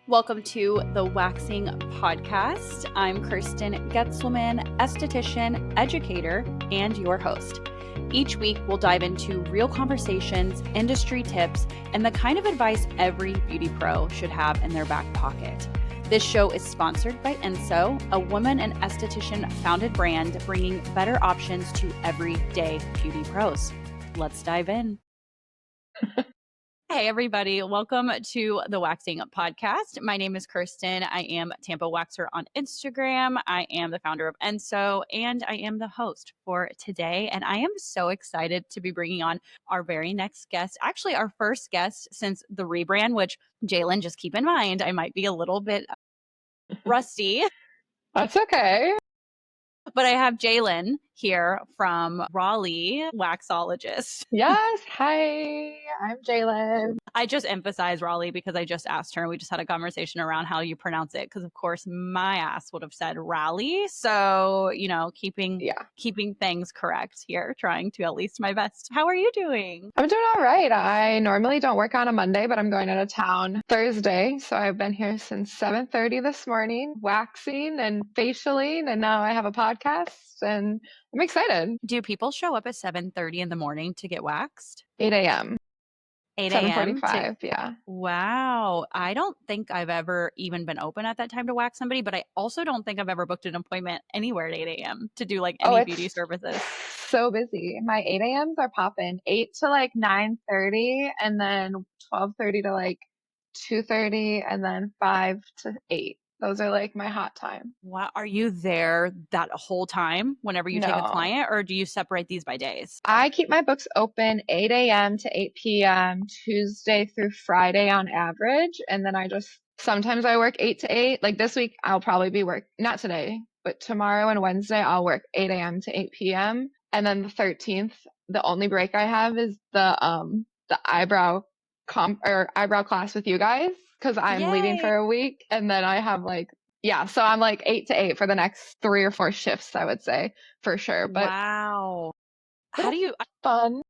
Welcome to the Waxing Podcast. I'm Kirsten Goetzelman, esthetician, educator, and your host. Each week, we'll dive into real conversations, industry tips, and the kind of advice every beauty pro should have in their back pocket. This show is sponsored by Enso, a woman and esthetician-founded brand bringing better options to everyday beauty pros. Let's dive in. Hey, everybody. Welcome to the Waxing Podcast. My name is Kirsten. I am Tampa Waxer on Instagram. I am the founder of Enso, and I am the host for today. And I am so excited to be bringing on our very next guest, actually our first guest since the rebrand, which Jaylen, just keep in mind, I might be a little bit rusty. That's okay. But I have Jaylen here from Raleigh, waxologist. Yes. Hi, I'm Jaylen. I just emphasize Raleigh because I just asked her and we just had a conversation around how you pronounce it. Because of course my ass would have said Raleigh. So, keeping things correct here, trying to at least my best. How are you doing? I'm doing all right. I normally don't work on a Monday, but I'm going out of town Thursday. So I've been here since 7:30 this morning, waxing and facialing, and now I have a podcast and I'm excited. Do people show up at 7:30 in the morning to get waxed? 8 a.m. 8 a.m. 7:45, yeah. Wow. I don't think I've ever even been open at that time to wax somebody, but I also don't think I've ever booked an appointment anywhere at 8 a.m. to do like any beauty services. So busy. My 8 a.m.s are popping 8 to like 9:30 and then 12:30 to like 2:30 and then 5 to 8. Those are like my hot time. Wow. Are you there that whole time whenever you take a No. client, or do you separate these by days? I keep my books open 8 a.m. to 8 p.m. Tuesday through Friday on average. And then sometimes I work 8 to 8. Like this week, I'll probably be not today, but tomorrow and Wednesday, I'll work 8 a.m. to 8 p.m. And then the 13th, the only break I have is the eyebrow class with you guys, because I'm leaving for a week. And then I have so I'm like 8 to 8 for the next 3 or 4 shifts, I would say, for sure. But wow. How do you fun?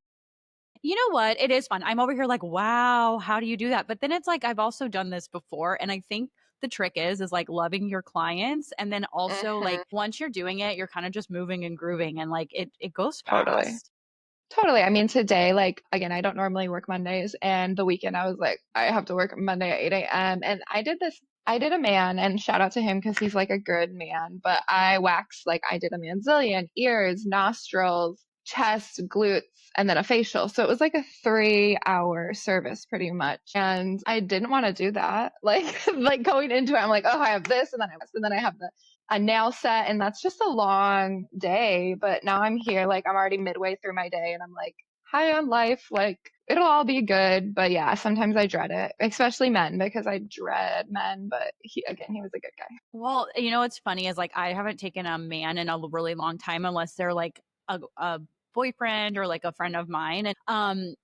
You know what? It is fun. I'm over here like, wow, how do you do that? But then it's like, I've also done this before. And I think the trick is like loving your clients. And then also like once you're doing it, you're kind of just moving and grooving and like it goes fast. Totally. I mean, today, again, I don't normally work Mondays, and the weekend I was like, I have to work Monday at 8 a.m. And I did a man, and shout out to him because he's like a good man, but I waxed, I did a manzillion, ears, nostrils, chest, glutes, and then a facial. So it was like a 3-hour service pretty much. And I didn't want to do that. Like going into it, I'm like, oh, I have this, and then I have a nail set, and that's just a long day. But now I'm here, I'm already midway through my day, and I'm like, hi on life, it'll all be good. But yeah, sometimes I dread it, especially men, because I dread men. But he was a good guy. Well, what's funny is I haven't taken a man in a really long time unless they're like a boyfriend or like a friend of mine. And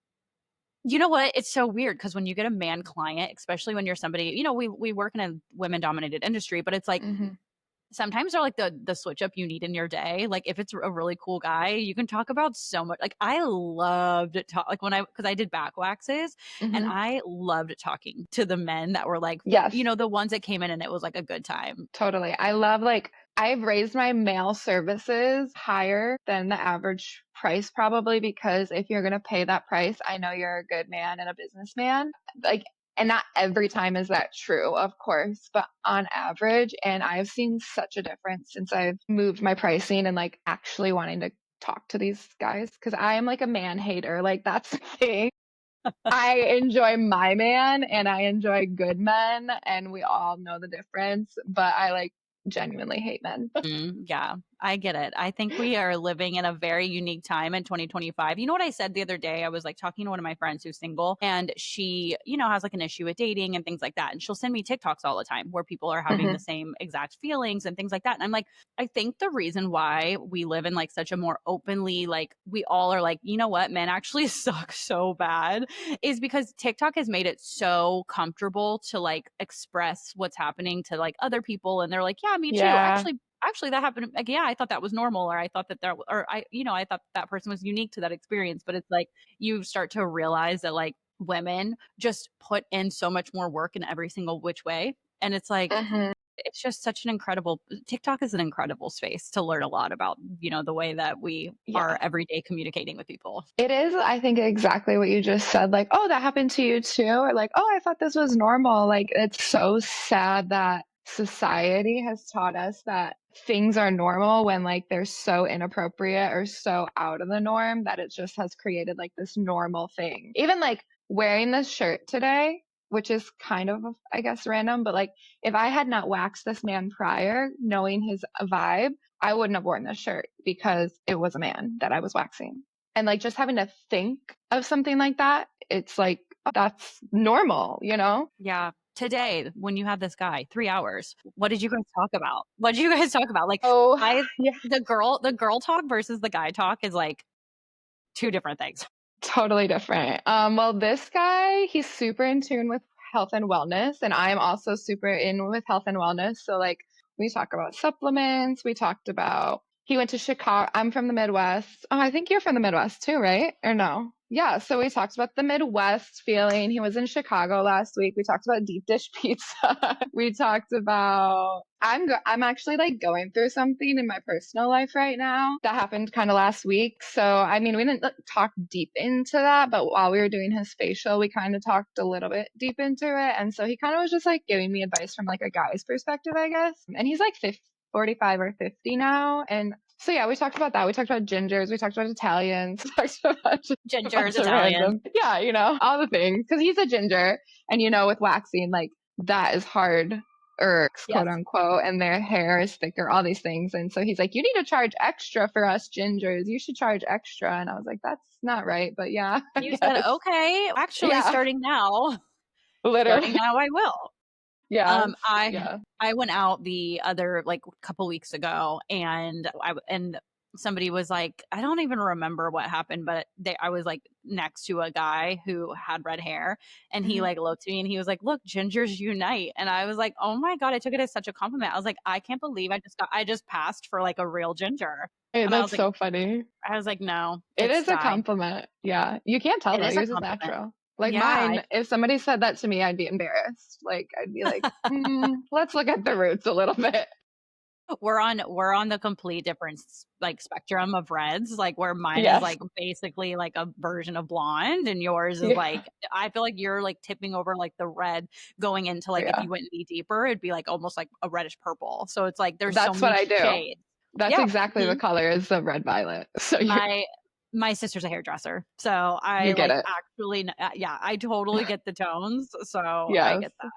you know what? It's so weird because when you get a man client, especially when you're somebody, we work in a women dominated industry, but it's like sometimes they're like the switch up you need in your day. Like if it's a really cool guy, you can talk about so much. Like I loved to talk, because I did back waxes and I loved talking to the men that were like, yes, the ones that came in and it was like a good time. Totally. I love I've raised my male services higher than the average price probably, because if you're going to pay that price, I know you're a good man and a businessman. And not every time is that true, of course, but on average. And I've seen such a difference since I've moved my pricing and actually wanting to talk to these guys, because I am a man hater. That's the thing. I enjoy my man and I enjoy good men, and we all know the difference, but I genuinely hate men. Yeah, I get it. I think we are living in a very unique time in 2025. You know what I said the other day? I was talking to one of my friends who's single, and she, has an issue with dating and things like that. And she'll send me TikToks all the time where people are having the same exact feelings and things like that. And I'm like, I think the reason why we live in such a more openly, we all are you know what, men actually suck so bad, is because TikTok has made it so comfortable to express what's happening to other people. And they're like, yeah, me too. Actually that happened. Yeah, I thought that was normal, or I thought that I thought that person was unique to that experience. But it's you start to realize that women just put in so much more work in every single which way. And it's like, Mhm. it's just such an incredible TikTok is an incredible space to learn a lot about, the way that we Yeah. are everyday communicating with people. It is, I think, exactly what you just said. Like, oh, that happened to you too. Or like, oh, I thought this was normal. Like, it's so sad that society has taught us that things are normal when like they're so inappropriate or so out of the norm that it just has created like this normal thing. Even like wearing this shirt today, which is kind of, I guess, random, but like if I had not waxed this man prior, knowing his vibe, I wouldn't have worn this shirt because it was a man that I was waxing. And like just having to think of something like that, it's like, oh, that's normal, you know? Yeah. Today, when you had this guy, 3 hours, what did you guys talk about? What did you guys talk about? Like, Oh, I, yeah, the girl talk versus the guy talk is like two different things. totally different. Well, this guy, he's super in tune with health and wellness, and I'm also super in with health and wellness. So like we talk about supplements, we talked about he went to Chicago. I'm from the Midwest. Oh, I think you're from the Midwest too, right? Or no? Yeah, so we talked about the Midwest feeling. He was in Chicago last week. We talked about deep dish pizza. We talked about I'm actually like going through something in my personal life right now that happened kind of last week. So, I mean, we didn't like, talk deep into that, but while we were doing his facial, we kind of talked a little bit deep into it. And so he kind of was just like giving me advice from like a guy's perspective, I guess. And he's like 50, 45 or 50 now. And so yeah, we talked about that. We talked about gingers. We talked about Italians. We talked about just a Gingers, bunch of Italian. random, yeah, all the things. Because he's a ginger, and with waxing, like that is hard, or quote Yes. unquote, and their hair is thicker, all these things. And so he's like, "You need to charge extra for us gingers. You should charge extra." And I was like, "That's not right," but yeah, I You said, guess, okay, actually, yeah, starting now, starting literally, now, I will. yes, I yeah. I went out the other like couple weeks ago, and somebody was like, I don't even remember what happened, but I was like next to a guy who had red hair, and he Mhm. like looked at me and he was like, "Look, gingers unite." And I was like, "Oh my God," I took it as such a compliment. I was like, "I can't believe I just passed for like a real ginger." Hey, And that's so funny. I was like, "No, It it's is a dye. compliment. Yeah. You can't tell It though. is a Yours is compliment." natural. Like Yeah, mine, if somebody said that to me, I'd be embarrassed. Like I'd be like, let's look at the roots a little bit. we're on the complete different like spectrum of reds, like where mine is Yes. like basically like a version of blonde, and yours is Yeah. like, I feel like you're like tipping over like the red, going into like, if Yeah. you went any deeper it'd be like almost like a reddish purple, so it's like there's so That's what many I do. shades. That's Yeah. exactly the Mhm. color is the red violet. So My sister's a hairdresser, so I you get like it. actually yeah, I totally get the tones, so I Yes. get that.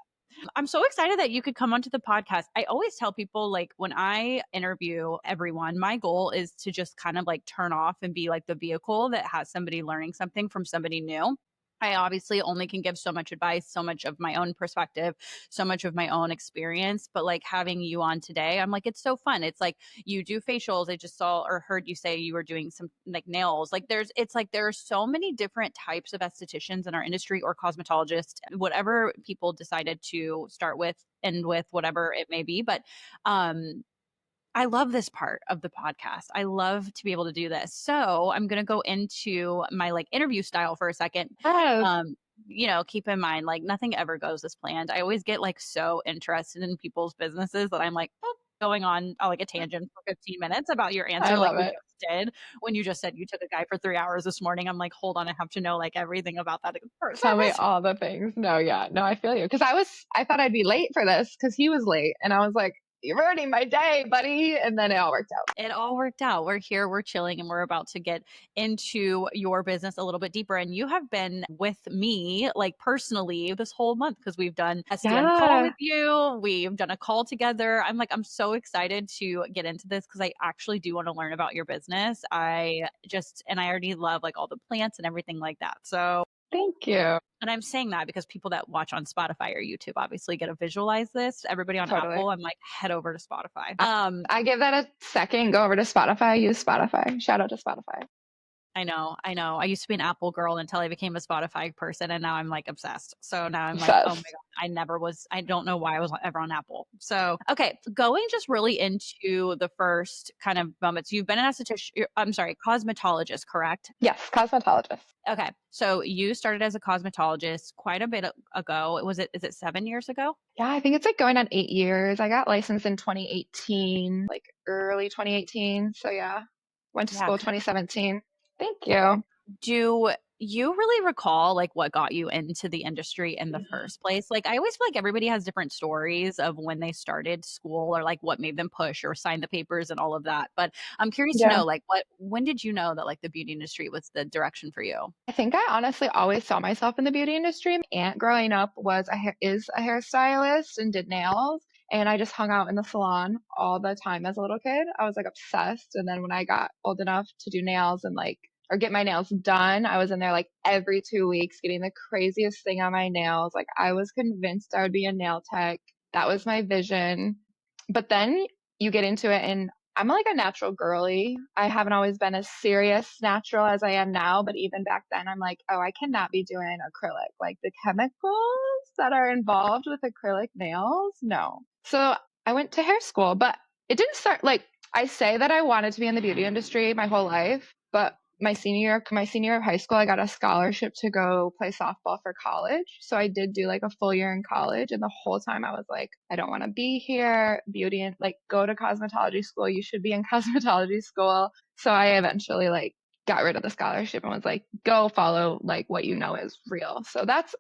I'm so excited that you could come onto the podcast. I always tell people, like, when I interview everyone, my goal is to just kind of like turn off and be like the vehicle that has somebody learning something from somebody new. I obviously only can give so much advice, so much of my own perspective, so much of my own experience. But like having you on today, I'm like, it's so fun. It's like you do facials. I just saw or heard you say you were doing some like nails. Like it's like there are so many different types of estheticians in our industry, or cosmetologists, whatever people decided to start with, and with whatever it may be. But um I love this part of the podcast. I love to be able to do this. So I'm going to go into my like interview style for a second. Yes. Um, keep in mind, like nothing ever goes as planned. I always get like so interested in people's businesses that I'm like, oh, going on like a tangent for 15 minutes about your I answer, like love we it. just did. When you just said you took a guy for 3 hours this morning, I'm like, hold on, I have to know like everything about that person. Tell me all the things. No, yeah. No, I feel you. Because I thought I'd be late for this because he was late. And I was like, you're ruining my day, buddy. And then it all worked out. It all worked out. We're here, we're chilling, and we're about to get into your business a little bit deeper. And you have been with me, like personally, this whole month because we've done SDM call Yeah. with you. We've done a call together. I'm like, I'm so excited to get into this because I actually do want to learn about your business. And I already love like all the plants and everything like that. So, Thank you. and I'm saying that because people that watch on Spotify or YouTube obviously get to visualize this. Everybody on Totally. Apple, I'm like, head over to Spotify. I give that a second. Go over to Spotify. Use Spotify. Shout out to Spotify. I know, I know. I used to be an Apple girl until I became a Spotify person, and now I'm like obsessed. So now I'm like, oh my Obsessed. God, I never was, I don't know why I was ever on Apple. So, okay, going just really into the first kind of moments. You've been an esthetician, I'm sorry, cosmetologist, correct? Yes, cosmetologist. Okay. So you started as a cosmetologist quite a bit ago. Is it 7 years ago? Yeah, I think it's like going on 8 years. I got licensed in 2018, like early 2018. So yeah, went to Yeah. school 2017. Thank you. Do you really recall like what got you into the industry in the first place? Like I always feel like everybody has different stories of when they started school or like what made them push or sign the papers and all of that. But I'm curious to Yeah. know like when did you know that like the beauty industry was the direction for you? I think I honestly always saw myself in the beauty industry. My aunt growing up was is a hairstylist and did nails. And I just hung out in the salon all the time as a little kid. I was like obsessed. And then when I got old enough to do nails and like, or get my nails done, I was in there like every 2 weeks getting the craziest thing on my nails. Like I was convinced I would be a nail tech. That was my vision. But then you get into it and I'm like a natural girly. I haven't always been as serious natural as I am now, but even back then, I'm like, oh, I cannot be doing acrylic. Like the chemicals that are involved with acrylic nails, no. So I went to hair school, but it didn't start like I say that I wanted to be in the beauty industry my whole life, but my senior year of high school, I got a scholarship to go play softball for college. So I did do like a full year in college. And the whole time I was like, I don't want to be here. Beauty and like go to cosmetology school. You should be in cosmetology school. So I eventually like got rid of the scholarship and was like, go follow like what you know is real. So that's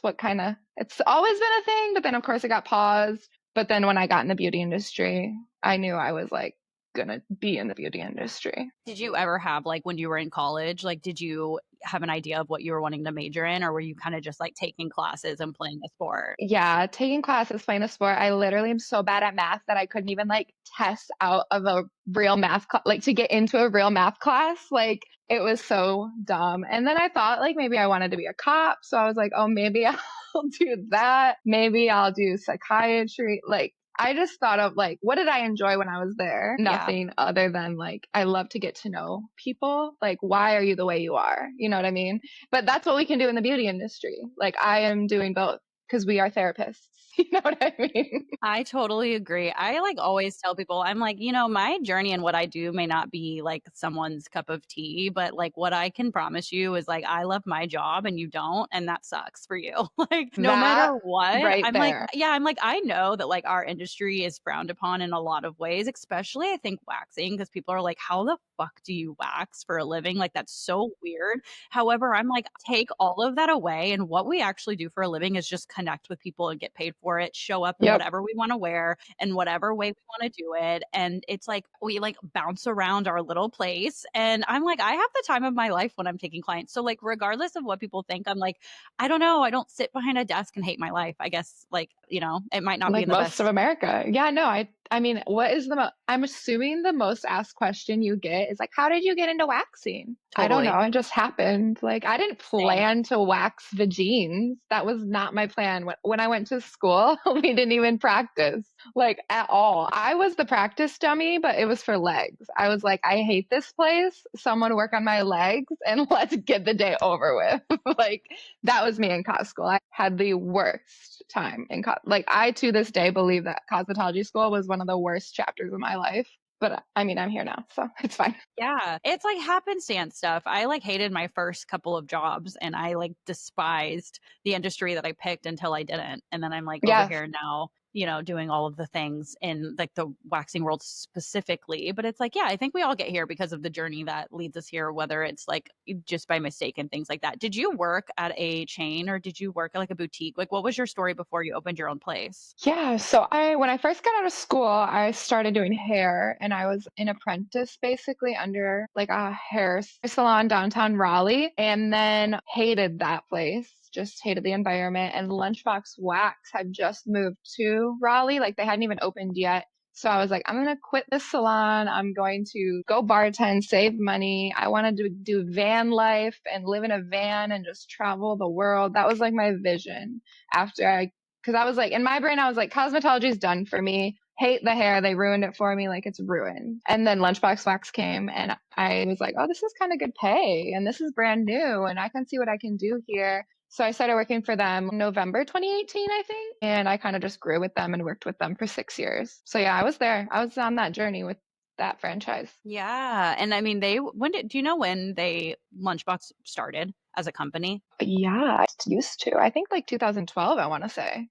what kind of it's always been a thing. But then of course it got paused. But then when I got in the beauty industry, I knew I was like gonna be in the beauty industry. Did you ever have like when you were in college, like did you have an idea of what you were wanting to major in or were you kind of just like taking classes and playing a sport? Yeah, taking classes, playing a sport. I literally am so bad at math that I couldn't even like test out of a real math like to get into a real math class. Like it was so dumb. And then I thought like maybe I wanted to be a cop. So I was like, oh, maybe I'll do that. Maybe I'll do psychiatry. Like I just thought of like, what did I enjoy when I was there? Yeah. Nothing other than like, I love to get to know people. Like, why are you the way you are? You know what I mean? But that's what we can do in the beauty industry. Like I am doing both because we are therapists. You know what I mean? I totally agree. I like always tell people, I'm like, you know, my journey and what I do may not be like someone's cup of tea, but like what I can promise you is like, I love my job and you don't. And that sucks for you. Like, no matter That what, right I'm like, there. yeah, I'm like, I know that like our industry is frowned upon in a lot of ways, especially I think waxing, because people are like, how the fuck do you wax for a living? Like, that's so weird. However, I'm like, take all of that away. And what we actually do for a living is just connect with people and get paid for it, show up in Yep. whatever we want to wear in whatever way we want to do it. And it's like we like bounce around our little place. And I'm like, I have the time of my life when I'm taking clients. So, like, regardless of what people think, I'm like, I don't know. I don't sit behind a desk and hate my life. I guess, like, you know, it might not be Like in the most of best. America. Yeah, no, I mean, what is I'm assuming the most asked question you get is like, how did you get into waxing? I don't know. Totally. It just happened. Like, I didn't Same. plan to wax the jeans. That was not my plan. When I went to school, we didn't even practice like at all. I was the practice dummy, but it was for legs. I was like, I hate this place. Someone work on my legs and let's get the day over with. Like, that was me in cos school. I had the worst time in like I to this day believe that cosmetology school was one of the worst chapters of my life. But I mean, I'm here now, so it's fine. Yeah, it's like happenstance stuff. I like hated my first couple of jobs and I like despised the industry that I picked until I didn't. And then I'm like over Yes. here now, you know, doing all of the things in like the waxing world specifically. But it's like, yeah, I think we all get here because of the journey that leads us here, whether it's like just by mistake and things like that. Did you work at a chain or did you work at like a boutique? Like, what was your story before you opened your own place? Yeah, so I when I first got out of school, I started doing hair and I was an apprentice basically under like a hair salon downtown Raleigh and then hated that place. Just hated the environment and Lunchbox Wax had just moved to Raleigh, like they hadn't even opened yet. So I was like, I'm gonna quit this salon. I'm going to go bartend, save money. I wanted to do van life and live in a van and just travel the world. That was like my vision after I because I was like, in my brain, I was like, cosmetology is done for me. hate the hair. They ruined it for me. Like it's ruined. And then Lunchbox Wax came and I was like, oh, this is kind of good pay and this is brand new and I can see what I can do here. So I started working for them in November 2018, I think. And I kind of just grew with them and worked with them for 6 years. So yeah, I was there. I was on that journey with that franchise. Yeah. And I mean, do you know when Lunchbox started as a company? Yeah, I used to. I think like 2012, I want to say.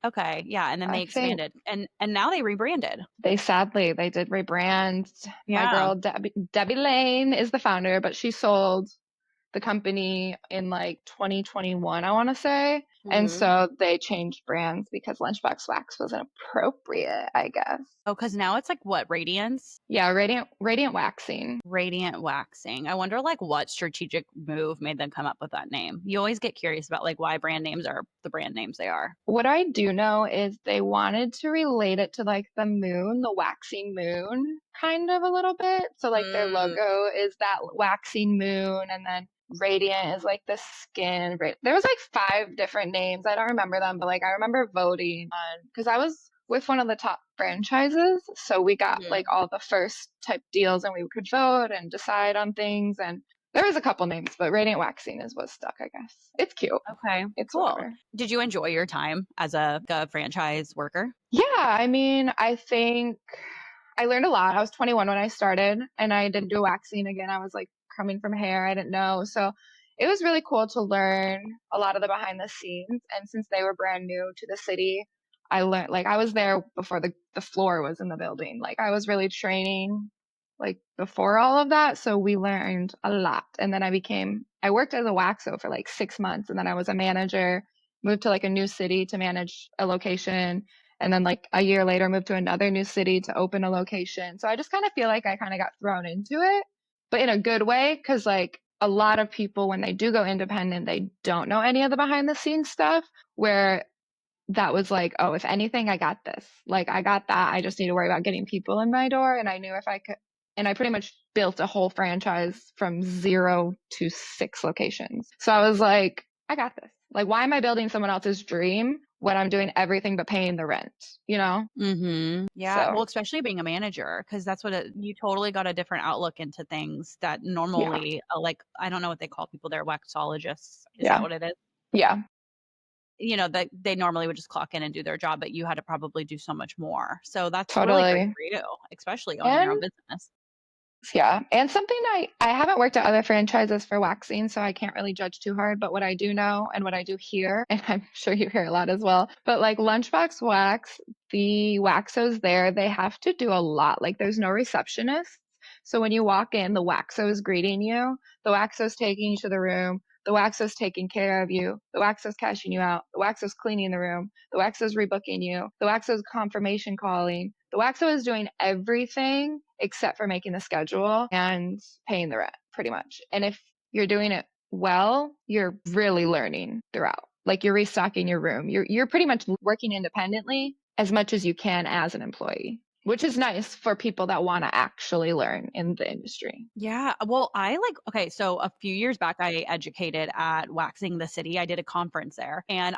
Okay. Yeah. And then I they think expanded and now they rebranded. they did rebrand. My Yeah. girl Debbie Lane is the founder, but she sold the company in like 2021, I want to say. And Hmm. so they changed brands because Lunchbox Wax wasn't appropriate, I guess. Oh, because now it's like what, Radiance? Yeah, Radiant Waxing. Radiant Waxing. I wonder like what strategic move made them come up with that name. You always get curious about like why brand names are the brand names they are. What I do know is they wanted to relate it to like the moon, the waxing moon, kind of a little bit. So like their Mm, logo is that waxing moon, and then radiant is like the skin. There was like five different names. I don't remember them, but like I remember voting on because I was with one of the top franchises, so we got mhm. like all the first type deals, and we could vote and decide on things. And there was a couple names, but radiant waxing is what stuck, I guess. It's cute. Okay, It's cool. whatever. Did you enjoy your time as a franchise worker? Yeah, I mean, I think I learned a lot. I was 21 when I started and I didn't do waxing again. I was like coming from hair. I didn't know. So it was really cool to learn a lot of the behind the scenes. And since they were brand new to the city, I learned like I was there before the floor was in the building. Like I was really training like before all of that. So we learned a lot. And then I worked as a waxo for like 6 months and then I was a manager, moved to like a new city to manage a location. And then like a year later, moved to another new city to open a location. So I just kind of feel like I kind of got thrown into it, but in a good way. Cause like a lot of people, when they do go independent, they don't know any of the behind the scenes stuff where that was like, oh, if anything, I got this. Like I got that. I just need to worry about getting people in my door. And I knew if I could, and I pretty much built a whole franchise from 0 to 6 locations. So I was like, I got this. Like, why am I building someone else's dream when I'm doing everything but paying the rent, you know? Mm-hmm. Yeah. So Well, especially being a manager, because that's you totally got a different outlook into things that yeah, normally, like, I don't know what they call people there, waxologists. Is that yeah, what it is? yeah, You know, that they normally would just clock in and do their job, but you had to probably do so much more. So that's really great totally. for you, especially owning your own And business. yeah, and something I haven't worked at other franchises for waxing, so I can't really judge too hard. But what I do know and what I do hear, and I'm sure you hear a lot as well, but like Lunchbox Wax, the waxos there, they have to do a lot. Like there's no receptionist. So when you walk in, the waxo is greeting you, the waxo's taking you to the room, the waxo's taking care of you, the waxo's cashing you out, the waxo's cleaning the room, the waxo's rebooking you, the waxo's confirmation calling. The waxo is doing everything except for making the schedule and paying the rent, pretty much. And if you're doing it well, you're really learning throughout. Like you're restocking your room. You're pretty much working independently as much as you can as an employee, which is nice for people that want to actually learn in the industry. Yeah. Well, okay, so a few years back, I educated at Waxing the City. I did a conference there and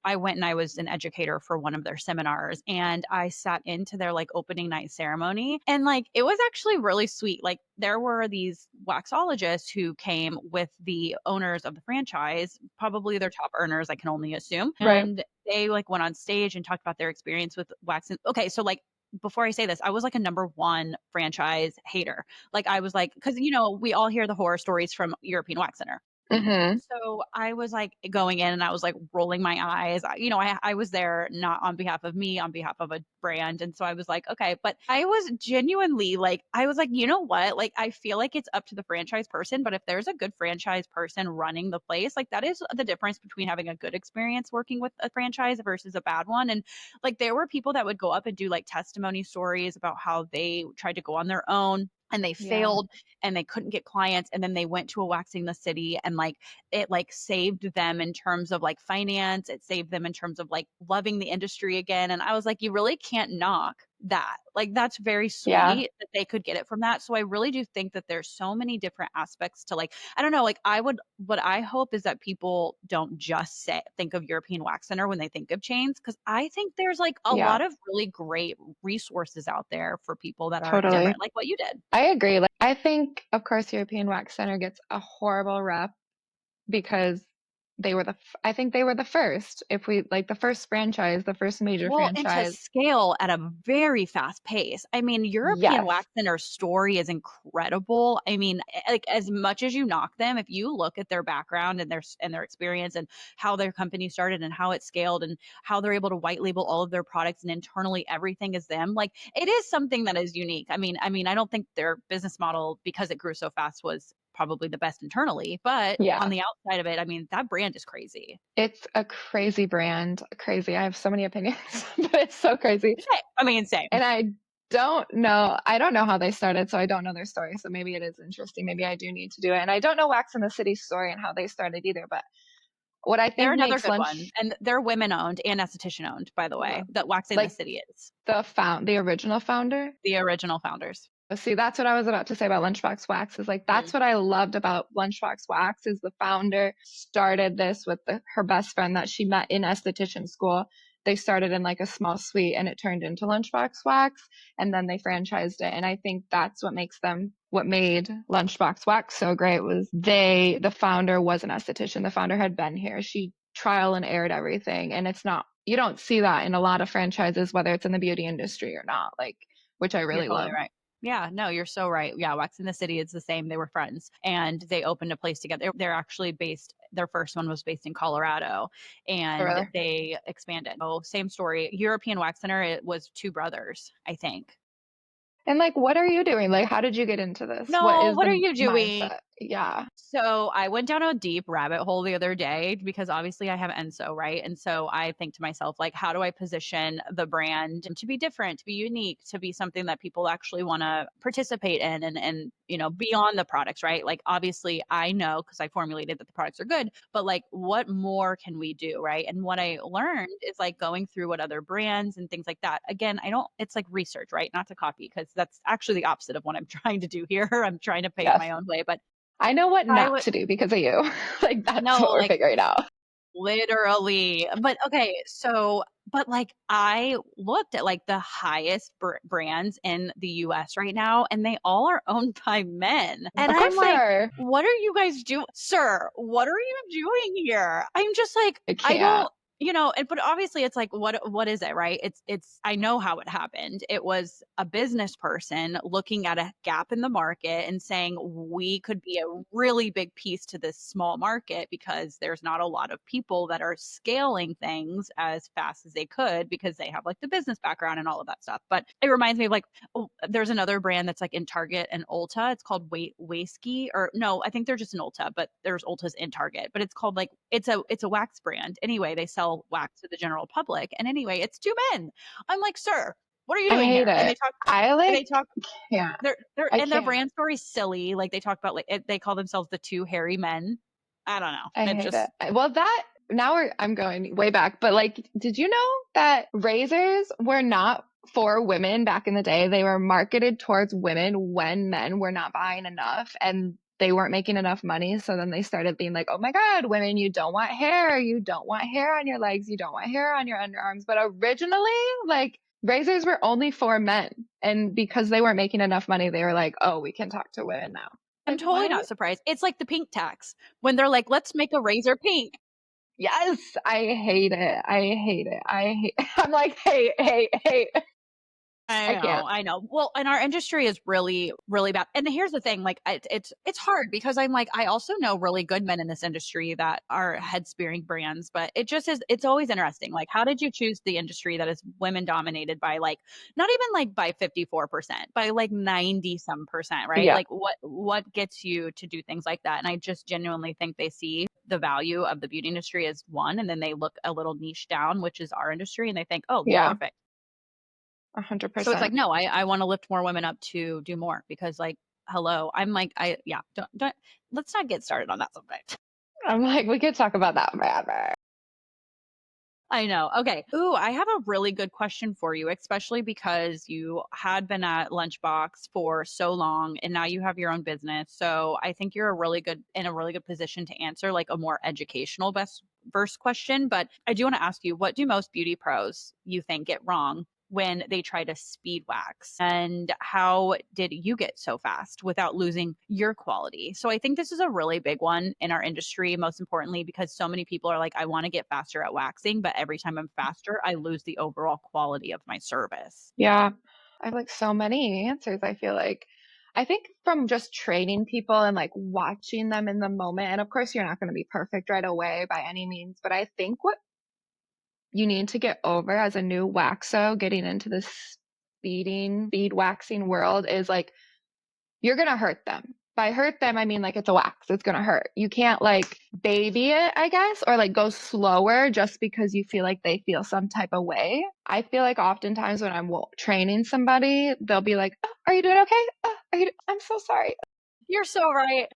I went and I was an educator for one of their seminars and I sat into their like opening night ceremony and like it was actually really sweet. Like there were these waxologists who came with the owners of the franchise, probably their top earners, I can only assume. Right. And they like went on stage and talked about their experience with waxing. Okay, so like before I say this, I was like a number one franchise hater. Like I was like, because we all hear the horror stories from European Wax Center. Mm-hmm. So I was like going in and I was like rolling my eyes. I was there not on behalf of me, on behalf of a brand. And so I was like, okay, but I was genuinely like, I was like, you know what? Like, I feel like it's up to the franchise person, but if there's a good franchise person running the place, like that is the difference between having a good experience working with a franchise versus a bad one. And like, there were people that would go up and do like testimony stories about how they tried to go on their own and they Yeah. failed and they couldn't get clients and then they went to a waxing the city and like it like saved them in terms of like finance, it saved them in terms of like loving the industry again. And I was like, you really can't knock that. Like, that's very Yeah. sweet that they could get it from that. So I really do think that there's so many different aspects to, like, I don't know, like, I would what I hope is that people don't just think of European Wax Center when they think of chains, because I think there's, like, a Yeah. lot of really great resources out there for people that are Totally. different, like what you did. I agree. Like, I think, of course, European Wax Center gets a horrible rep because I think they were the first, if we like the first franchise, the first major Well, and to franchise. scale at a very fast pace. I mean, European Yes. Wax Center's story is incredible. I mean, like, as much as you knock them, if you look at their background and their experience and how their company started and how it scaled and how they're able to white label all of their products and internally everything is them, like, it is something that is unique. I mean, I don't think their business model, because it grew so fast, was probably the best internally, but on Yeah. the outside of it, I mean, that brand is crazy. It's a crazy brand. Crazy. I have so many opinions, but it's so crazy. Same. And I don't know how they started, so I don't know their story. So maybe it is interesting. Maybe I do need to do it. And I don't know Wax in the City story and how they started either. But what I They're think another makes good one, lunch and they're women-owned and esthetician owned, by the way, love, that Waxing the like City is, the original founder. the original founders. See, that's what I was about to say about Lunchbox Wax is like Mm, that's what I loved about Lunchbox Wax is the founder started this with her best friend that she met in esthetician school. They started in like a small suite and it turned into Lunchbox Wax and then they franchised it. And I think that's what made Lunchbox Wax so great was the founder was an esthetician. The founder had been here. She trial and errored everything. And you don't see that in a lot of franchises, whether it's in the beauty industry or not, like, which I you're really totally love. right. Yeah, no, you're so right. Yeah, Waxing the City is the same, they were friends, and they opened a place together. They're actually based their first one was based in Colorado, Or and rather. they expanded. Oh, same story. European Wax Center, it was 2 brothers, I think. And like, what are you doing? Like, how did you get into this? What "No, is what are the you doing?" mindset? Yeah. So I went down a deep rabbit hole the other day because obviously I have Enso, right? And so I think to myself, like, how do I position the brand to be different, to be unique, to be something that people actually want to participate in and beyond the products, right? Like, obviously I know because I formulated that the products are good, but like, what more can we do, right? And what I learned is like going through what other brands and things like that. Again, I don't it's like research, right? Not to copy because that's actually the opposite of what I'm trying to do here. I'm trying to pave Yes. my own way, but I know what I not would to do because of you. Like, that's no, what we're like, figuring out. literally. But okay, so but, like, I looked at, like, the highest brands in the US right now, and they all are owned by men, and Of I'm course they like, are. "What are you guys doing, sir, what are you doing here?" I'm just like, I I can't. don't and but obviously it's like, what is it, right? It's I know how it happened. It was a business person looking at a gap in the market and saying, "We could be a really big piece to this small market because there's not a lot of people that are scaling things as fast as they could because they have like the business background and all of that stuff." But it reminds me of like, oh, there's another brand that's like in Target and Ulta. It's called Waskey, or no, I think they're just in Ulta, but there's Ultas in Target. But it's called like it's a wax brand. Anyway, they sell wax to the general public. And anyway, it's 2 men. I'm like, sir, what are you I doing hate here? And it. they talk I and like they talk can't. they're I and their can't. brand story's silly. Like they talk about like they call themselves the 2 hairy men. I don't know. I It hate it. just Well, that now I'm going way back, but like, did you know that razors were not for women back in the day? They were marketed towards women when men were not buying enough and they weren't making enough money. So then they started being like, oh my God, women, you don't want hair. You don't want hair on your legs. You don't want hair on your underarms. But originally, like, razors were only for men. And because they weren't making enough money, they were like, oh, we can talk to women now. I'm Like, totally what? not surprised. It's like the pink tax when they're like, "Let's make a razor pink." Yes, I hate it. I hate it. I'm like, hey, hey, hey. I can't. I know. Well, and our industry is really, really bad. And here's the thing, like it's hard because I'm like, I also know really good men in this industry that are head spearing brands, but it just is it's always interesting. Like, how did you choose the industry that is women dominated by like not even like by 54%, by like 90 some percent, right? Yeah, Like what gets you to do things like that? And I just genuinely think they see the value of the beauty industry as one, and then they look a little niche down, which is our industry, and they think, oh, yeah, perfect. So it's 100%. like, no, I want to lift more women up to do more because like, hello, I'm like, yeah, don't, let's not get started on that subject. I'm like, we could talk about that forever. I know. Okay. Ooh, I have a really good question for you, especially because you had been at Lunchbox for so long and now you have your own business. So I think you're in a really good position to answer like a more educational best verse question. But I do want to ask you, what do most beauty pros you think get wrong when they try to speed wax? And how did you get so fast without losing your quality? So I think this is a really big one in our industry, most importantly, because so many people are like, I want to get faster at waxing, but every time I'm faster, I lose the overall quality of my service. Yeah. I have like so many answers, I feel like. I think from just training people and like watching them in the moment, and of course you're not going to be perfect right away by any means, but I think what you need to get over as a new waxo getting into this speed waxing world is like you're gonna hurt them. By hurt them, I mean like it's a wax. It's gonna hurt. You can't like baby it, I guess, or like go slower just because you feel like they feel some type of way. I feel like oftentimes when I'm training somebody, they'll be like, oh, "Are you doing okay? Oh, I'm so sorry." You're so right.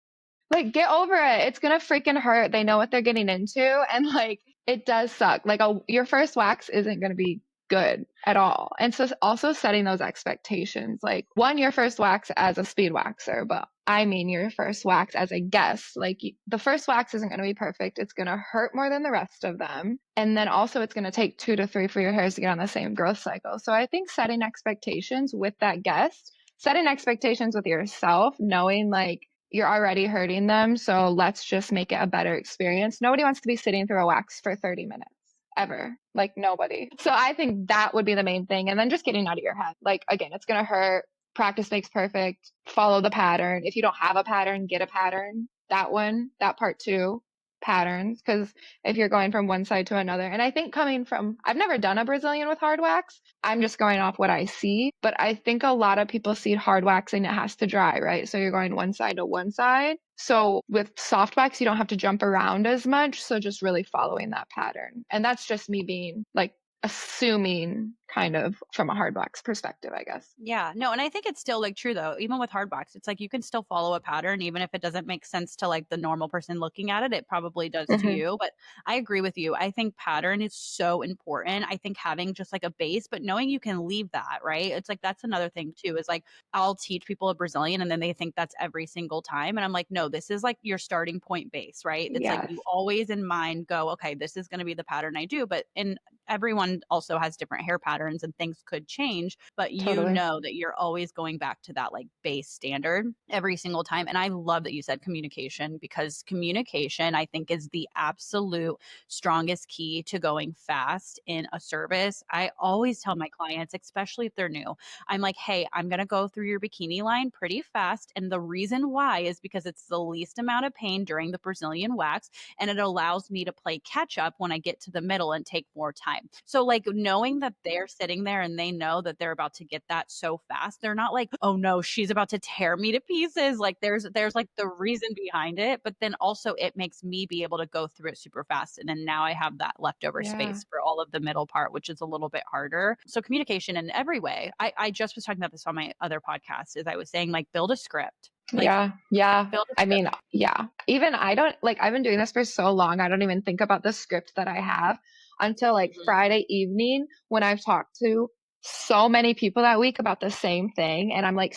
Like, get over it. It's gonna freaking hurt. They know what they're getting into, and like, it does suck. Like, your first wax isn't gonna be good at all. And so, also setting those expectations. Like, one, your first wax as a speed waxer, but I mean your first wax as a guest. Like, the first wax isn't gonna be perfect. It's gonna hurt more than the rest of them, and then also it's gonna take 2 to 3 for your hairs to get on the same growth cycle. So, I think setting expectations with that guest, setting expectations with yourself, knowing like you're already hurting them. So let's just make it a better experience. Nobody wants to be sitting through a wax for 30 minutes ever. Like nobody. So I think that would be the main thing. And then just getting out of your head. Like, again, it's going to hurt. Practice makes perfect. Follow the pattern. If you don't have a pattern, get a pattern. That one, that part too, patterns. Because if you're going from one side to another, and I think I've never done a Brazilian with hard wax. I'm just going off what I see, but I think a lot of people see hard waxing, it has to dry, right? So you're going one side to one side. So with soft wax, you don't have to jump around as much. So just really following that pattern. And that's just me being like assuming kind of from a hard wax perspective, I guess. Yeah, no, and I think it's still like true though. Even with hard box, it's like you can still follow a pattern, even if it doesn't make sense to like the normal person looking at it. It probably does to Hmm. you. But I agree with you. I think pattern is so important. I think having just like a base, but knowing you can leave that, right? It's like that's another thing too, is like I'll teach people a Brazilian and then they think that's every single time. And I'm like, no, this is like your starting point base, right? It's like Yes, you always in mind go, okay, this is going to be the pattern I do. But in everyone also has different hair patterns and things could change, but you totally. know that you're always going back to that like base standard every single time. And I love that you said communication, because communication, I think, is the absolute strongest key to going fast in a service. I always tell my clients, especially if they're new, I'm like, hey, I'm going to go through your bikini line pretty fast. And the reason why is because it's the least amount of pain during the Brazilian wax. And it allows me to play catch up when I get to the middle and take more time. So, like, knowing that they're sitting there and they know that they're about to get that so fast, they're not like, oh no, she's about to tear me to pieces. Like, there's like the reason behind it, but then also it makes me be able to go through it super fast. And then now I have that leftover Yeah. space for all of the middle part, which is a little bit harder. So, communication in every way. I just was talking about this on my other podcast, is I was saying, like, build a script. Like, Yeah. Yeah. build a I script. mean, yeah. Even I don't like, I've been doing this for so long. I don't even think about the script that I have until like Mhm. Friday evening when I've talked to so many people that week about the same thing. And I'm like,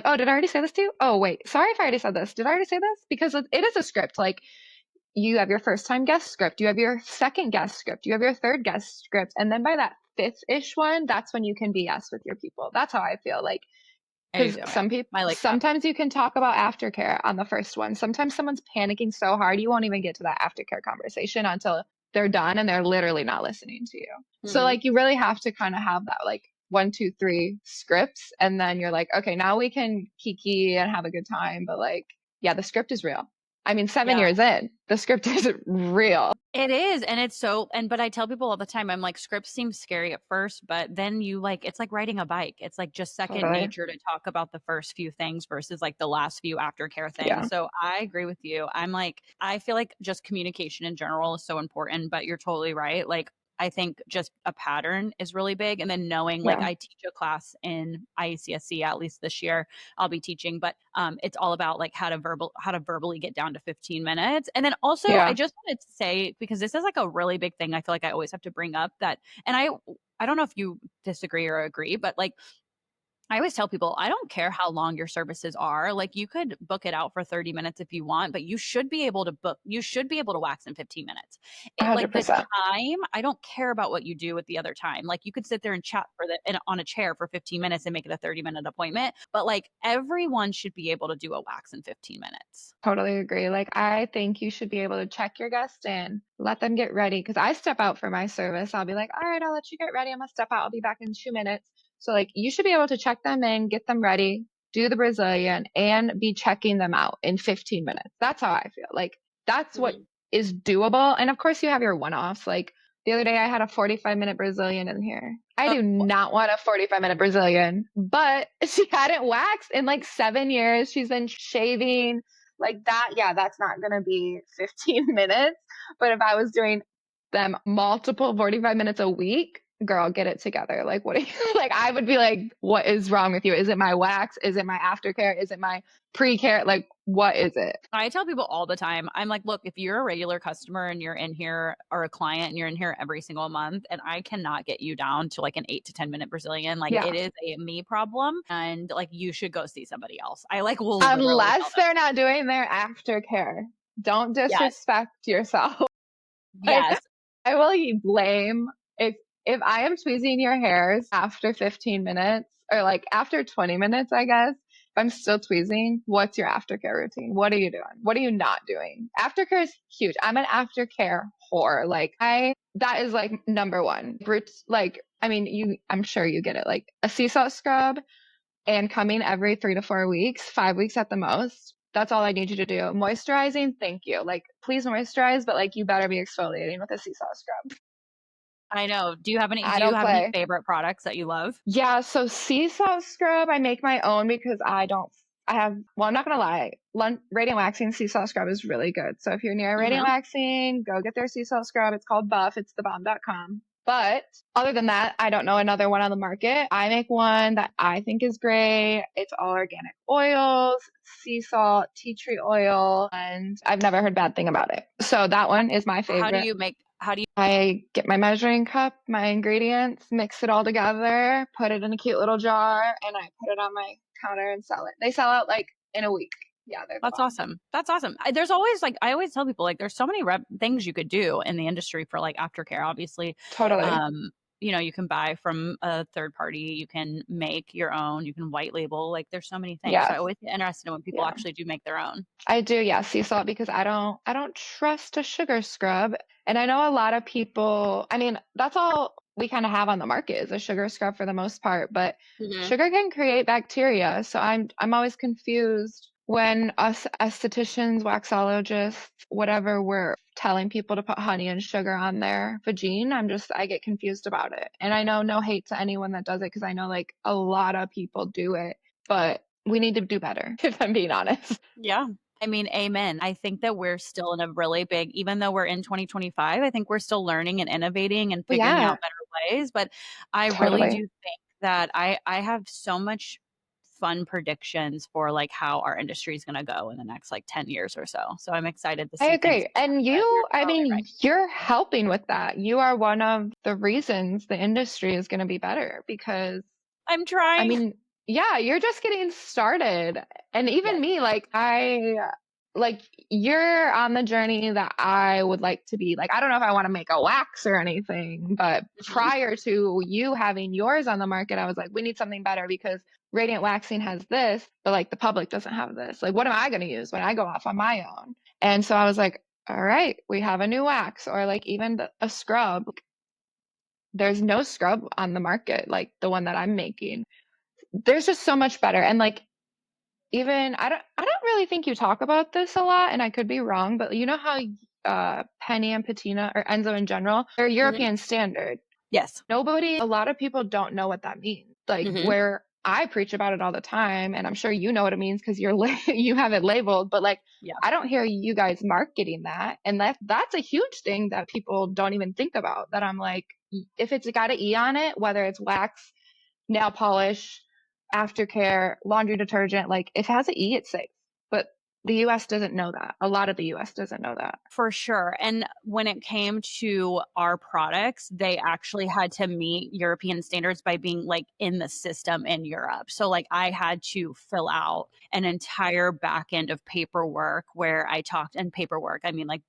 oh, did I already say this to you? Oh, wait, sorry if I already said this. Did I already say this? Because it is a script. Like, you have your first time guest script, you have your second guest script, you have your third guest script. And then by that fifth-ish one, that's when you can BS with your people. That's how I feel. Like, There you because go. Yeah. I like that. sometimes you can talk about aftercare on the first one. Sometimes someone's panicking so hard, you won't even get to that aftercare conversation until they're done and they're literally not listening to you. So, Mhm. like, you really have to kind of have that, like, 1, 2, 3 scripts. And then you're like, okay, now we can kiki and have a good time. But, like, yeah, the script is real. I mean, seven Yeah. years in, the script is real. It is, and it's so and but I tell people all the time, I'm like, scripts seem scary at first, but then you like it's like riding a bike. It's like just second Totally. nature to talk about the first few things versus like the last few aftercare things. Yeah. So I agree with you. I'm like, I feel like just communication in general is so important, but you're totally right. Like I think just a pattern is really big. And then knowing, like, Yeah, I teach a class in IECSC, at least this year I'll be teaching, but it's all about like how to verbally get down to 15 minutes. And then also I yeah, just wanted to say, because this is like a really big thing I feel like I always have to bring up, that, and I don't know if you disagree or agree, but like I always tell people, I don't care how long your services are. Like, you could book it out for 30 minutes if you want, but you should be able to wax in 15 minutes. Like, the 100%. time, I don't care about what you do with the other time. Like, you could sit there and chat on a chair for 15 minutes and make it a 30-minute appointment, but like everyone should be able to do a wax in 15 minutes. Totally agree. Like, I think you should be able to check your guest in, let them get ready. Because I step out for my service. I'll be like, all right, I'll let you get ready. I'm going to step out. I'll be back in 2 minutes. So, like, you should be able to check them in, get them ready, do the Brazilian, and be checking them out in 15 minutes. That's how I feel. Like, that's what Mhm. is doable. And of course, you have your one offs. Like, the other day, I had a 45-minute Brazilian in here. I Oh, do not want a 45-minute Brazilian, but she hadn't waxed in like 7 years. She's been shaving like that. Yeah, that's not going to be 15 minutes. But if I was doing them multiple 45 minutes a week, girl, get it together. Like, what are you like? I would be like, what is wrong with you? Is it my wax? Is it my aftercare? Is it my pre-care? Like, what is it? I tell people all the time, I'm like, look, if you're a regular customer and you're in here, or a client and you're in here every single month, and I cannot get you down to like an 8 to 10 minute Brazilian, like, Yeah. it is a me problem. And like, you should go see somebody else. I like will literally tell Unless them. they're not doing their aftercare. Don't Yes. disrespect yourself. Like, Yes. I will blame if I am tweezing your hairs after 15 minutes or like after 20 minutes, I guess. If I'm still tweezing, what's your aftercare routine? What are you doing? What are you not doing? Aftercare is huge. I'm an aftercare whore. Like, that is like number one. Roots, like, I mean, I'm sure you get it. Like a sea salt scrub and coming every 3 to 4 weeks, 5 weeks at the most. That's all I need you to do. Moisturizing, thank you. Like, please moisturize, but like, you better be exfoliating with a sea salt scrub. I know. I Do you don't have any play. favorite products that you love? Yeah, so sea salt scrub, I make my own because well, I'm not gonna lie. Radiant Waxing sea salt scrub is really good. So if you're near Radiant Hmm. Waxing, go get their sea salt scrub. It's called Buff. It's thebomb.com. But other than that, I don't know another one on the market. I make one that I think is great. It's all organic oils, sea salt, tea tree oil, and I've never heard bad thing about it. So that one is my favorite. How do you, I get my measuring cup, my ingredients, mix it all together, put it in a cute little jar, and I put it on my counter and sell it. They sell out like in a week. Yeah, they're the That's bomb. awesome. That's awesome. There's always like, I always tell people, like, there's so many things you could do in the industry for like aftercare. Obviously, Totally. um, you can buy from a third party, you can make your own, you can white label. Like, there's so many things. So I Yes. always get interested in when people Yeah. actually do make their own. I do, yeah, sea salt because I don't trust a sugar scrub. And I know a lot of people, I mean, that's all we kind of have on the market is a sugar scrub for the most part, but Hmm. sugar can create bacteria. So I'm always confused when us estheticians, waxologists, whatever, we're telling people to put honey and sugar on their vagine. I get confused about it. And I know, no hate to anyone that does it because I know like a lot of people do it, but we need to do better, if I'm being honest. Yeah. I mean, amen. I think that we're still in a really big, even though we're in 2025, I think we're still learning and innovating and But figuring yeah, out better ways. But I really do totally. think that I have so much fun predictions for like how our industry is going to go in the next like 10 years or so. So I'm excited to I see things agree. And that you're I totally mean, right. you're helping with that. You are one of the reasons the industry is going to be better because I'm I trying. mean, yeah, you're just getting started. And even Yes. me, like, you're on the journey that I would like to be. Like, I don't know if I want to make a wax or anything, but Hmm. prior to you having yours on the market, I was like, we need something better because Radiant Waxing has this, but like the public doesn't have this. Like, what am I going to use when I go off on my own? And so I was like, all right, we have a new wax or like even a scrub. There's no scrub on the market like the one that I'm making. There's just so much better. And like even I don't really think you talk about this a lot, and I could be wrong, but you know how Penny and Patina or Enzo in general, they're Hmm. European standard. Yes. A lot of people don't know what that means. Like Hmm. where I preach about it all the time, and I'm sure you know what it means because you have it labeled, but like Yeah, I don't hear you guys marketing that. And that's a huge thing that people don't even think about. That I'm like, if it's got an E on it, whether it's wax, nail polish, aftercare, laundry detergent, like if it has an E, it's safe. But the US doesn't know that. A lot of the US doesn't know that. for sure. And when it came to our products, they actually had to meet European standards by being like in the system in Europe. So like I had to fill out an entire back end of paperwork where I talked and paperwork, I mean like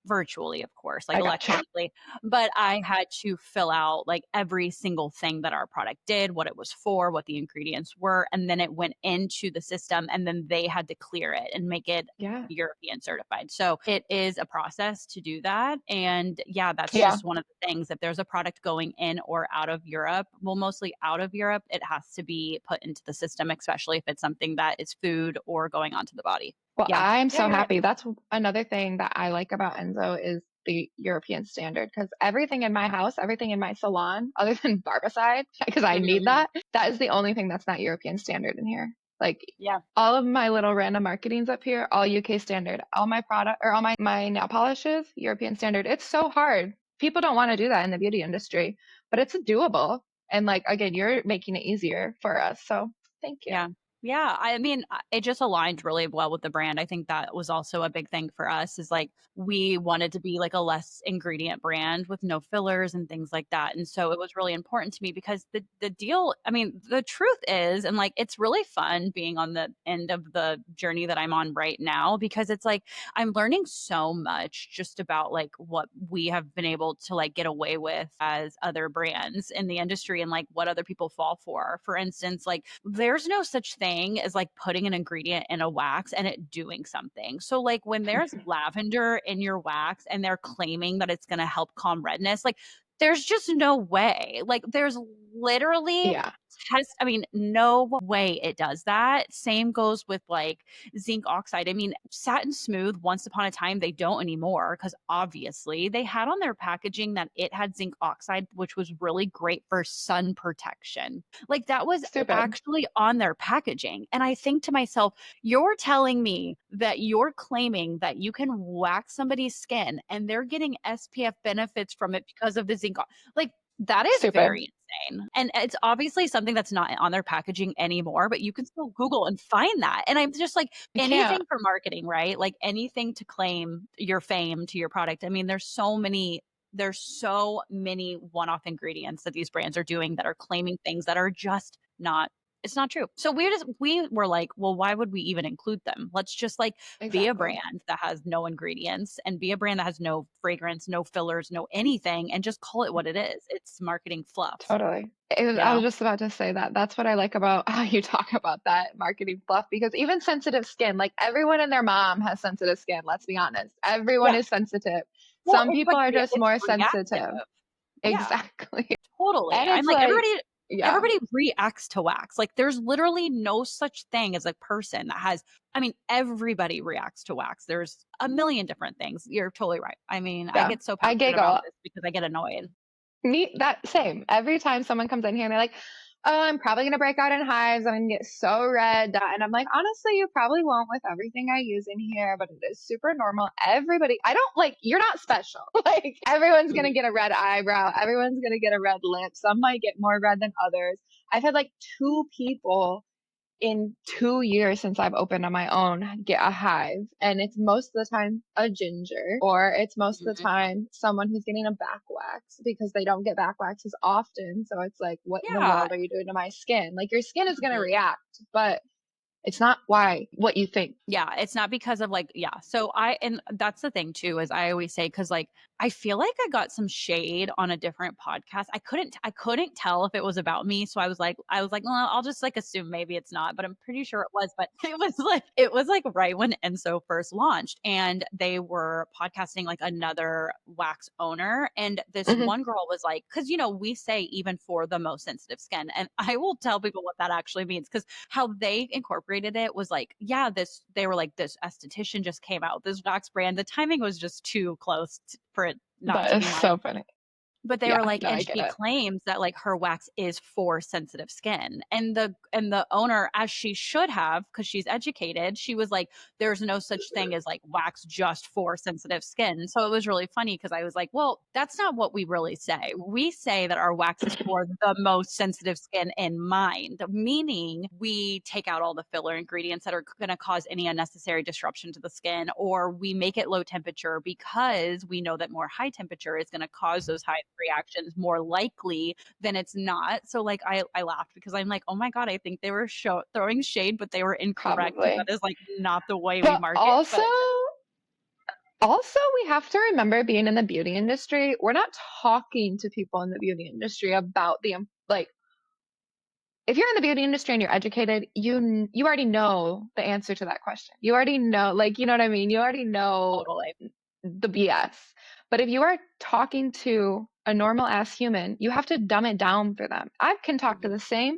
virtually, of course, like I got you. electronically, but I had to fill out like every single thing that our product did, what it was for, what the ingredients were, and then it went into the system and then they had to clear it and make it Yeah. European certified. So it is a process to do that. And yeah, that's Yeah. just one of the things. If there's a product going in or out of Europe, well, mostly out of Europe, it has to be put into the system, especially if it's something that is food or going onto the body. Well, Yeah. I'm Yeah, so you're right. happy. That's another thing that I like about Enzo is the European standard because everything in my house, everything in my salon, other than Barbicide, because I need Mhm. that is the only thing that's not European standard in here. Like Yeah. all of my little random marketings up here, all UK standard. All my product or all my nail polishes, European standard. It's so hard. People don't want to do that in the beauty industry, but it's doable. And like again, you're making it easier for us. So thank you. Yeah. Yeah, I mean, it just aligned really well with the brand. I think that was also a big thing for us is like we wanted to be like a less ingredient brand with no fillers and things like that. And so it was really important to me because the deal, I mean, the truth is and like it's really fun being on the end of the journey that I'm on right now because it's like I'm learning so much just about like what we have been able to like get away with as other brands in the industry and like what other people fall for. For instance, like there's no such thing as like putting an ingredient in a wax and it doing something. So like when there's lavender in your wax and they're claiming that it's going to help calm redness, like there's just no way. Like there's literally Yeah. I mean, no way it does that. Same goes with like zinc oxide. I mean, Satin Smooth, once upon a time, they don't anymore because obviously they had on their packaging that it had zinc oxide, which was really great for sun protection. Like that was Stupid. actually on their packaging. And I think to myself, you're telling me that you're claiming that you can wax somebody's skin and they're getting SPF benefits from it because of the zinc. Like that is Stupid. very insane. And it's obviously something that's not on their packaging anymore, but you can still Google and find that. And I'm just like, I can't. anything for marketing, right? Like anything to claim your fame to your product. I mean, there's so many one-off ingredients that these brands are doing that are claiming things that are just not it's not true. So we were like, well, why would we even include them? Let's just like be a Exactly. brand that has no ingredients and be a brand that has no fragrance, no fillers, no anything, and just call it what it is. It's marketing fluff. Totally. I Yeah. was just about to say that. That's what I like about how you talk about that marketing fluff because even sensitive skin, like everyone and their mom has sensitive skin, let's be honest. Everyone Yeah. is sensitive. Well, Some it's people are just it's more sensitive. reactive. Yeah. Exactly. Totally. And I'm it's like, like, yeah, everybody reacts to wax. Like, there's literally no such thing as a person that has I mean, everybody reacts to wax. There's a million different things. You're totally right. I mean, I yeah. get so I passionate about giggle. this because I get annoyed. Me, that same. Every time someone comes in here and they're like, "Oh, I'm probably gonna break out in hives. I'm gonna get so red." And I'm like, honestly, you probably won't with everything I use in here, but it is super normal. Everybody, I don't like, you're not special. Like, everyone's Mhm. gonna get a red eyebrow. Everyone's gonna get a red lip. Some might get more red than others. I've had like two people in 2 years since I've opened on my own get a hive. And it's most of the time a ginger, or it's most of the Mhm. time someone who's getting a back wax because they don't get back waxes often. So it's like, what in the Yeah. world are you doing to my skin? Like your skin is going to Mhm. react, but it's not why what you think. Yeah, it's not because of like yeah. So and that's the thing too is I always say cuz like I feel like I got some shade on a different podcast. I couldn't tell if it was about me, so I was like, "Well, I'll just like assume maybe it's not," but I'm pretty sure it was, but it was like right when Enso first launched and they were podcasting like another wax owner and this Hmm. one girl was like cuz we say even for the most sensitive skin and I will tell people what that actually means cuz how they incorporated it was like, yeah, they were like, this esthetician just came out, this wax brand. The timing was just too close for it not That to is be my so funny. But they were Yeah, like, no, and I get she it. claims that, like, her wax is for sensitive skin, and the owner, as she should have, because she's educated, she was like, "There's no such thing as, like, wax just for sensitive skin." So it was really funny because I was like, "Well, that's not what we really say. We say that our wax is for the most sensitive skin in mind," meaning we take out all the filler ingredients that are gonna cause any unnecessary disruption to the skin, or we make it low temperature because we know that more high temperature is gonna cause those high reactions more likely than it's not. So like I laughed because I'm like, "Oh my god, I think they were throwing shade, but they were incorrect because that Probably. is like not the way we But market." But also we have to remember being in the beauty industry, we're not talking to people in the beauty industry about like if you're in the beauty industry and you're educated, you already know the answer to that question. You already know, like, you know what I mean? You already know totally. the BS. But if you are talking to a normal ass human, you have to dumb it down for them. I can talk to Mhm. the same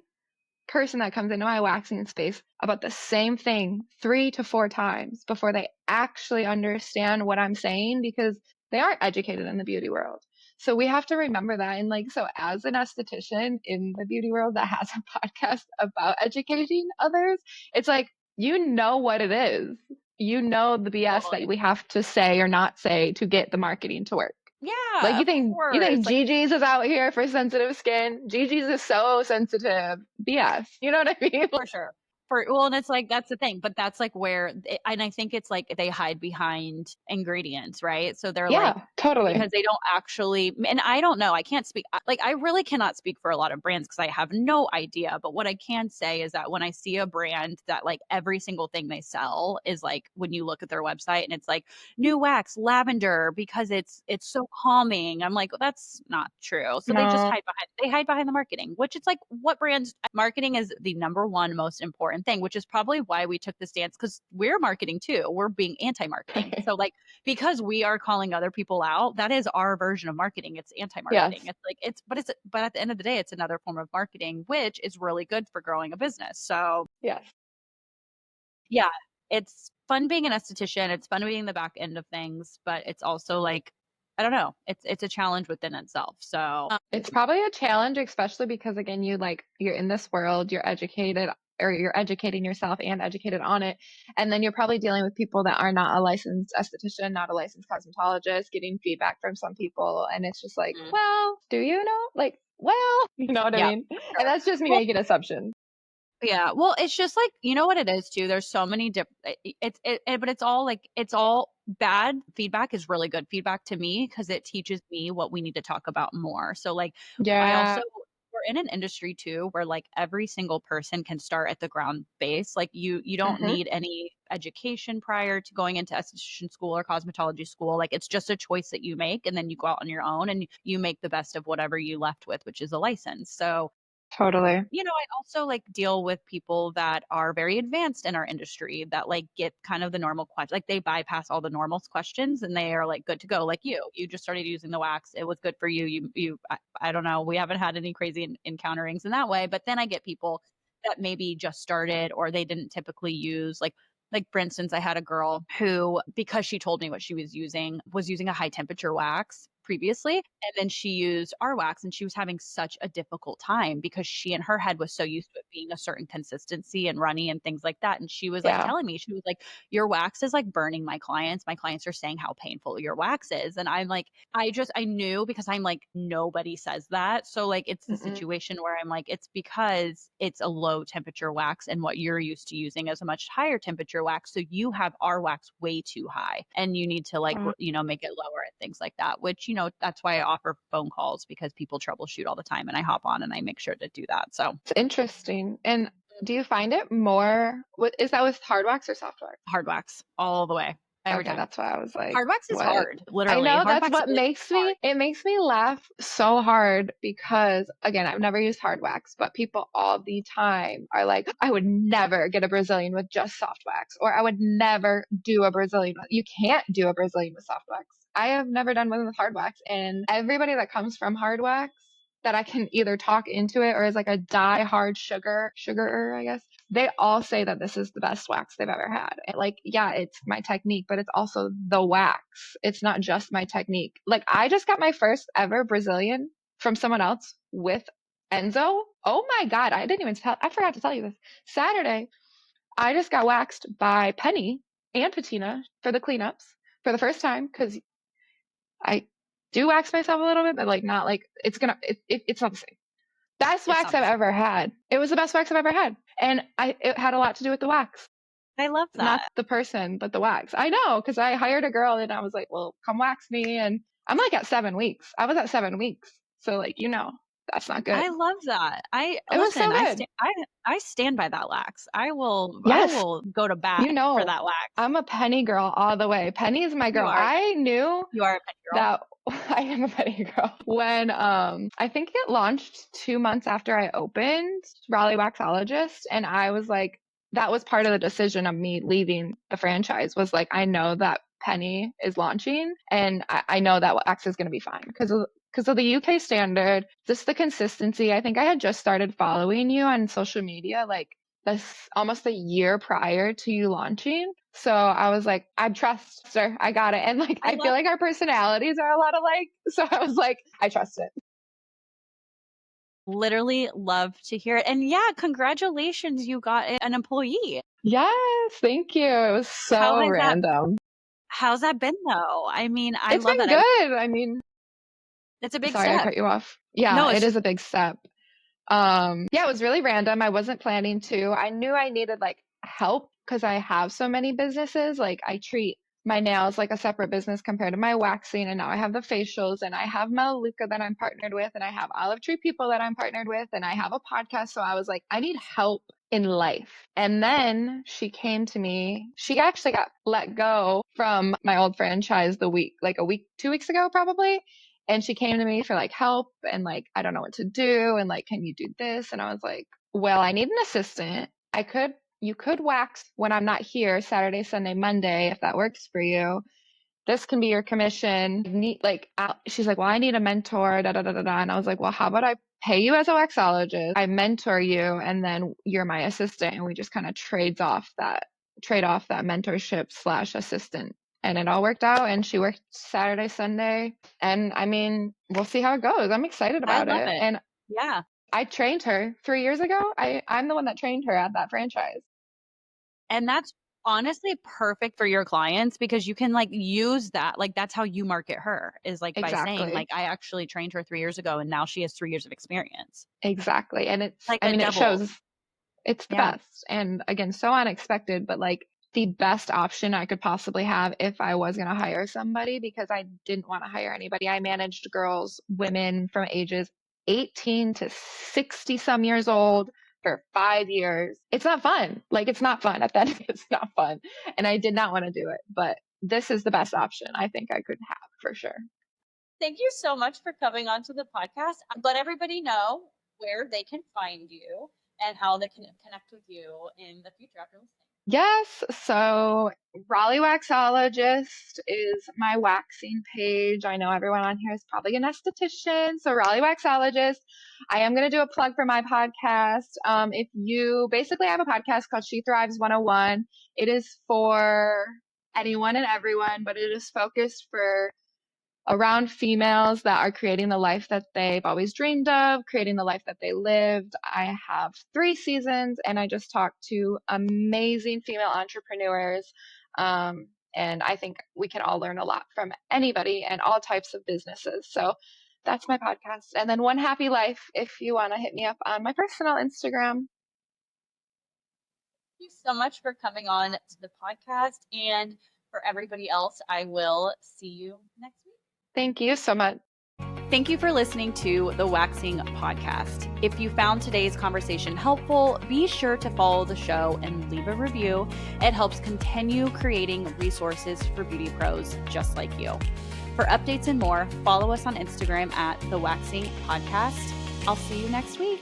person that comes into my waxing space about the same thing 3 to 4 times before they actually understand what I'm saying because they aren't educated in the beauty world. So we have to remember that. And like, so as an esthetician in the beauty world that has a podcast about educating others, it's like, you know what it is. You know the BS that Totally. we have to say or not say to get the marketing to work. Like Yeah, you of think course. Like Gigi's is out here for sensitive skin? Gigi's is so sensitive. BS. You know what I mean? for sure. For well, and it's like that's the thing, but that's like where and I think it's like they hide behind ingredients, right? So they're like Yeah, totally. because they don't actually and I don't know, I can't speak like I really cannot speak for a lot of brands because I have no idea, but what I can say is that when I see a brand that like every single thing they sell is like when you look at their website and it's like new wax lavender because it's so calming. I'm like, well, that's not true. So No. they hide behind the marketing, which it's like what brands marketing is the number one most important thing, which is probably why we took the stance because we're marketing too. We're being anti-marketing. So like because we are calling other people out, that is our version of marketing. It's anti-marketing. Yes. It's like but at the end of the day, it's another form of marketing, which is really good for growing a business. So Yes. yeah, it's fun being an esthetician. It's fun being the back end of things, but it's also like, I don't know, it's a challenge within itself. So It's probably a challenge, especially because again, you're in this world, you're educated or you're educating yourself and educated on it. And then you're probably dealing with people that are not a licensed esthetician, not a licensed cosmetologist, getting feedback from some people. And it's just like, mm, well, do you know? Like, well, you know what I yeah, mean? for And sure. that's just me Well, making assumptions. yeah, well, it's just like you know what it is too. There's so many but it's all like it's all bad feedback is really good feedback to me because it teaches me what we need to talk about more. So like I also Yeah. we're in an industry too where like every single person can start at the ground base. Like you don't Hmm. need any education prior to going into esthetician school or cosmetology school. Like it's just a choice that you make and then you go out on your own and you make the best of whatever you left with, which is a license. So Totally. you know, I also like deal with people that are very advanced in our industry that like get kind of the normal question, like they bypass all the normal questions and they are like good to go. Like you just started using the wax. It was good for you. I don't know. We haven't had any crazy encounterings in that way. But then I get people that maybe just started or they didn't typically use like for instance, I had a girl who, because she told me what she was using a high temperature wax previously. And then she used our wax and she was having such a difficult time because she in her head was so used to it being a certain consistency and runny and things like that. And she was like Yeah. telling me, she was like, your wax is like burning my clients. My clients are saying how painful your wax is. And I'm like, I knew because I'm like, nobody says that. So like it's the Mm-mm. situation where I'm like, it's because it's a low temperature wax and what you're used to using is a much higher temperature wax. So you have our wax way too high and you need to like, make it lower and things like that, which, that's why I offer phone calls because people troubleshoot all the time and I hop on and I make sure to do that. So It's interesting. And do you find it more, is that with hard wax or soft wax? hard wax all the way, every Okay, time. that's why I was like, Hard wax is what? hard, I literally. know Hard that's wax what is hard. it makes me laugh so hard because again, I've never used hard wax, but people all the time are like, I would never get a Brazilian with just soft wax, or I would never do a Brazilian. You can't do a Brazilian with soft wax. I have never done one with hard wax, and everybody that comes from hard wax that I can either talk into it or is like a die-hard sugarer, I guess. They all say that this is the best wax they've ever had. And like, yeah, it's my technique, but it's also the wax. It's not just my technique. Like I just got my first ever Brazilian from someone else with Enso. Oh my God. I forgot to tell you this. Saturday, I just got waxed by Penny and Patina for the cleanups for the first time because I do wax myself a little bit, but like not like it's not the same. Best It's wax not I've the same. ever had. It was the best wax I've ever had. And it had a lot to do with the wax. I love Not that. the person, but the wax. I know, because I hired a girl and I was like, well, come wax me. And I'm like at 7 weeks. I was at 7 weeks. So like, that's not good. I love that. It was so good. I stand by that wax. I Yes. will go to bat for that wax. I'm a Penny girl all the way. Penny is my girl. I knew you are a Penny girl. that I am a Penny girl. When I think it launched 2 months after I opened Raleigh Waxologist, and I was like, that was part of the decision of me leaving the franchise was like, I know that Penny is launching and I know that wax is going to be fine because of the UK standard, just the consistency. I think I had just started following you on social media like this almost a year prior to you launching. So I was like, I trust her. I got it. And like, I feel like our personalities are a lot alike. So I was like, I trust it. Literally love to hear it. And yeah, congratulations, you got an employee. Yes, thank you. It was so random. How's that been though? I mean, I love that. It's been good. I mean, it's a big step. Sorry, I cut you off. Yeah, no, it is a big step. Yeah, it was really random. I wasn't planning to. I knew I needed like help because I have so many businesses. Like I treat my nails like a separate business compared to my waxing, and now I have the facials, and I have Melaleuca that I'm partnered with, and I have Olive Tree People that I'm partnered with, and I have a podcast. So I was like, I need help in life. And then she came to me. She actually got let go from my old franchise 2 weeks ago, probably. And she came to me for like help and like, I don't know what to do. And like, can you do this? And I was like, well, I need an assistant. You could wax when I'm not here, Saturday, Sunday, Monday, if that works for you. This can be your commission. She's like, well, I need a mentor, da, da, da, da, da. And I was like, well, how about I pay you as a waxologist? I mentor you and then you're my assistant. And we just kind of trade off that mentorship / assistant. And it all worked out. And she worked Saturday, Sunday. And I mean, we'll see how it goes. I'm excited about it. And yeah, I trained her 3 years ago. I'm the one that trained her at that franchise. And that's honestly perfect for your clients because you can like use that. Like that's how you market her is like by saying like, I actually trained her 3 years ago and now she has 3 years of experience. Exactly. And it's like, it shows it's the best. And again, so unexpected, but like the best option I could possibly have if I was going to hire somebody because I didn't want to hire anybody. I managed women from ages 18 to 60 some years old for 5 years. It's not fun. Like it's not fun. At the end, it's not fun. And I did not want to do it, but this is the best option I think I could have for sure. Thank you so much for coming onto the podcast. Let everybody know where they can find you and how they can connect with you in the future after listening. Yes. So Raleigh Waxologist is my waxing page. I know everyone on here is probably an esthetician. So Raleigh Waxologist. I am going to do a plug for my podcast. If you basically have a podcast called She Thrives 101, it is for anyone and everyone, but it is focused around females that are creating the life that they've always dreamed of, creating the life that they lived. I have 3 seasons and I just talked to amazing female entrepreneurs. And I think we can all learn a lot from anybody and all types of businesses. So that's my podcast. And then One Happy Life, if you want to hit me up on my personal Instagram. Thank you so much for coming on to the podcast. And for everybody else, I will see you next week. Thank you so much. Thank you for listening to the Waxing Podcast. If you found today's conversation helpful, be sure to follow the show and leave a review. It helps continue creating resources for beauty pros just like you. For updates and more, follow us on Instagram at the Waxing Podcast. I'll see you next week.